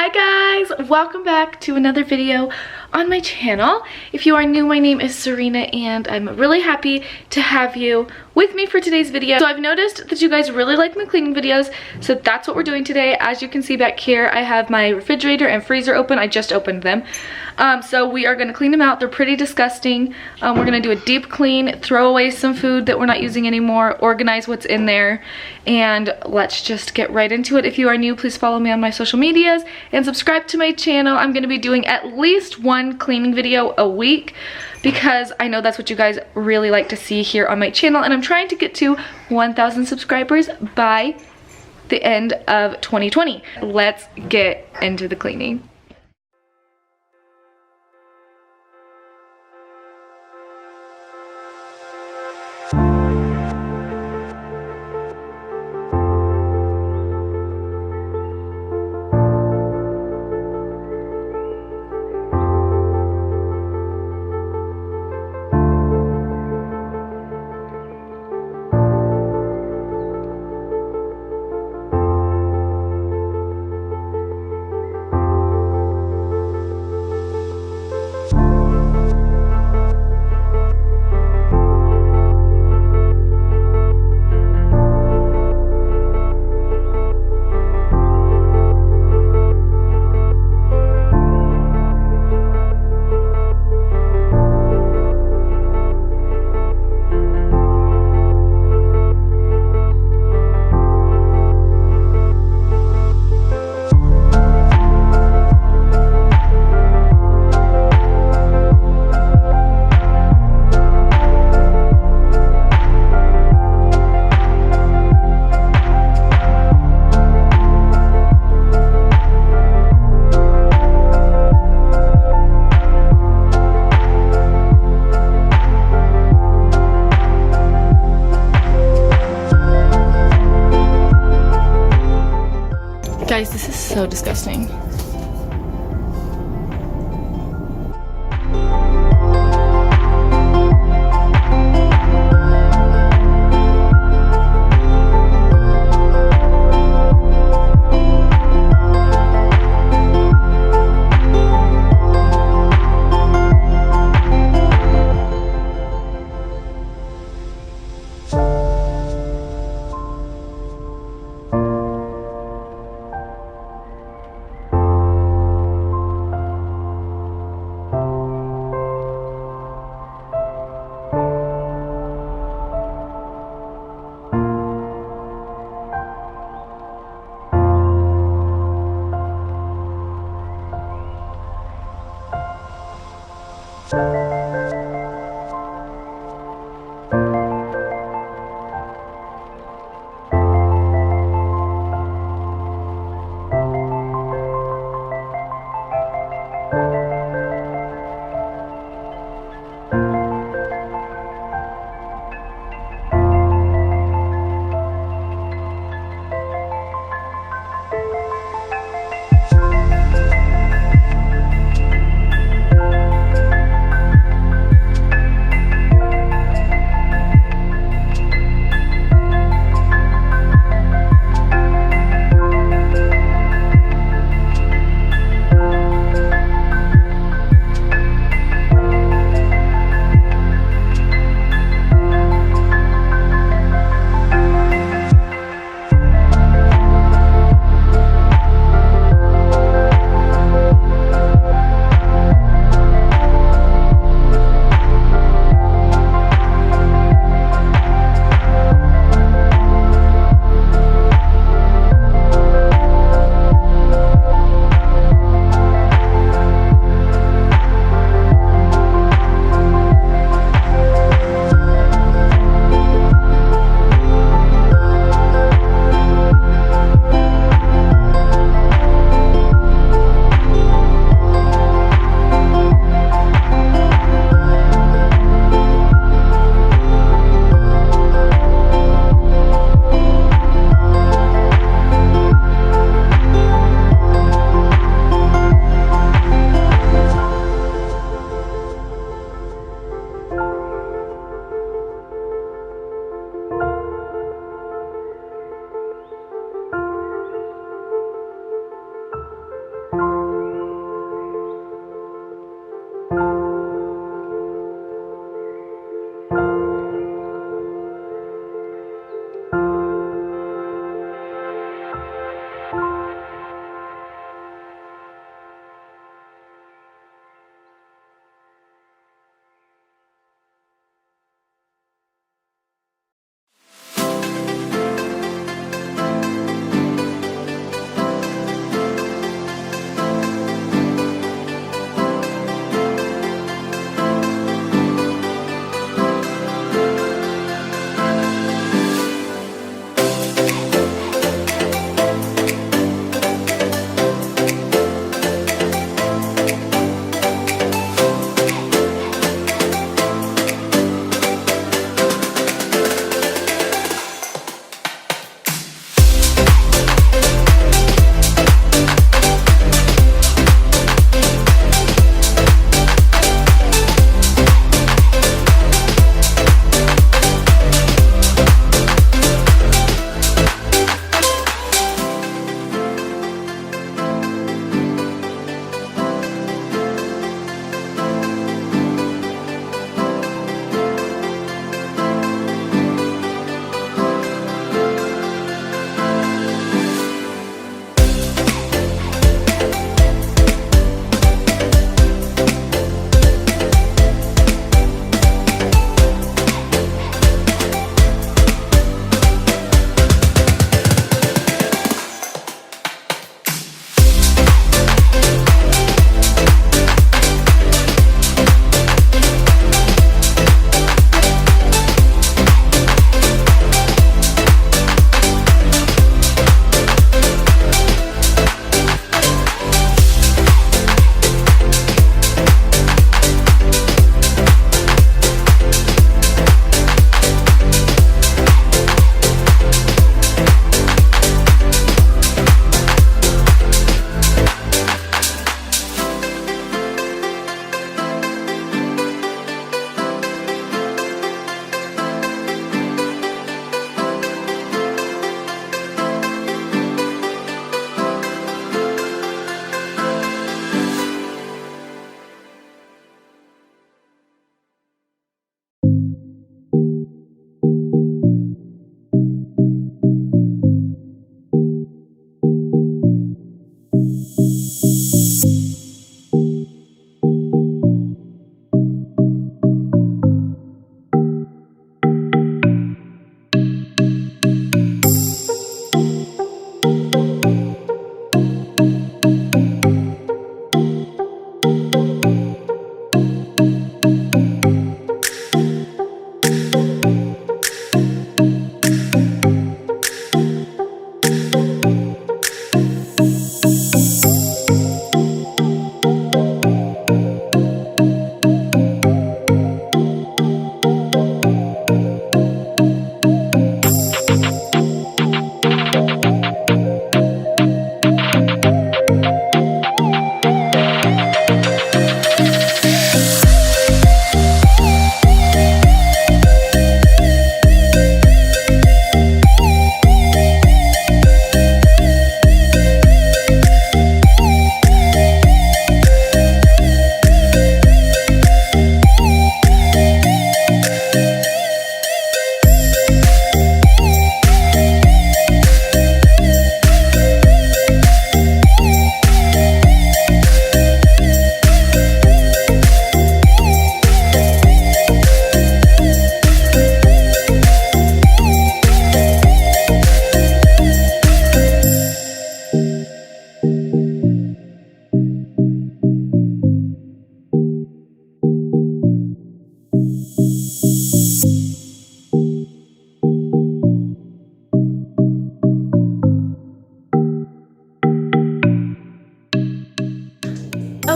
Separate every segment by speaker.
Speaker 1: Hi guys, welcome back to another video on my channel. If you are new, my name is Serena and I'm really happy to have you with me for today's video. So I've noticed that you guys really like my cleaning videos, so that's what we're doing today. As you can see back here, I have my refrigerator and freezer open. I just opened them. So we are gonna clean them out. They're pretty disgusting. We're gonna do a deep clean, throw away some food that we're not using anymore, organize what's in there, and let's just get right into it. If you are new, please follow me on my social medias and subscribe to my channel. I'm gonna be doing at least one cleaning video a week because I know that's what you guys really like to see here on my channel, and I'm trying to get to 1,000 subscribers by the end of 2020. Let's get into the cleaning. Guys, this is so disgusting.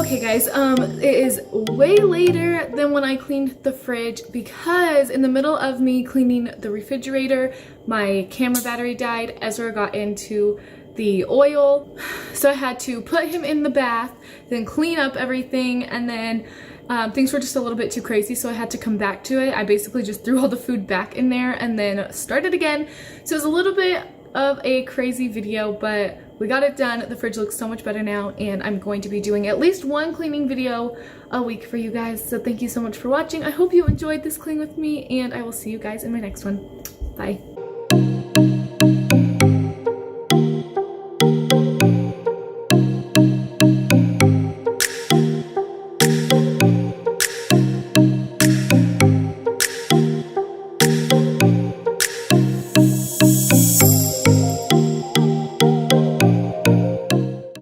Speaker 1: Okay guys, it is way later than when I cleaned the fridge because in the middle of me cleaning the refrigerator, my camera battery died. Ezra got into the oil, so I had to put him in the bath, then clean up everything, and then things were just a little bit too crazy, so I had to come back to it. I basically just threw all the food back in there and then started again. So it was a little bit of a crazy video, but we got it done. The fridge looks so much better now, and I'm going to be doing at least one cleaning video a week for you guys. So thank you so much for watching. I hope you enjoyed this clean with me, and I will see you guys in my next one. Bye.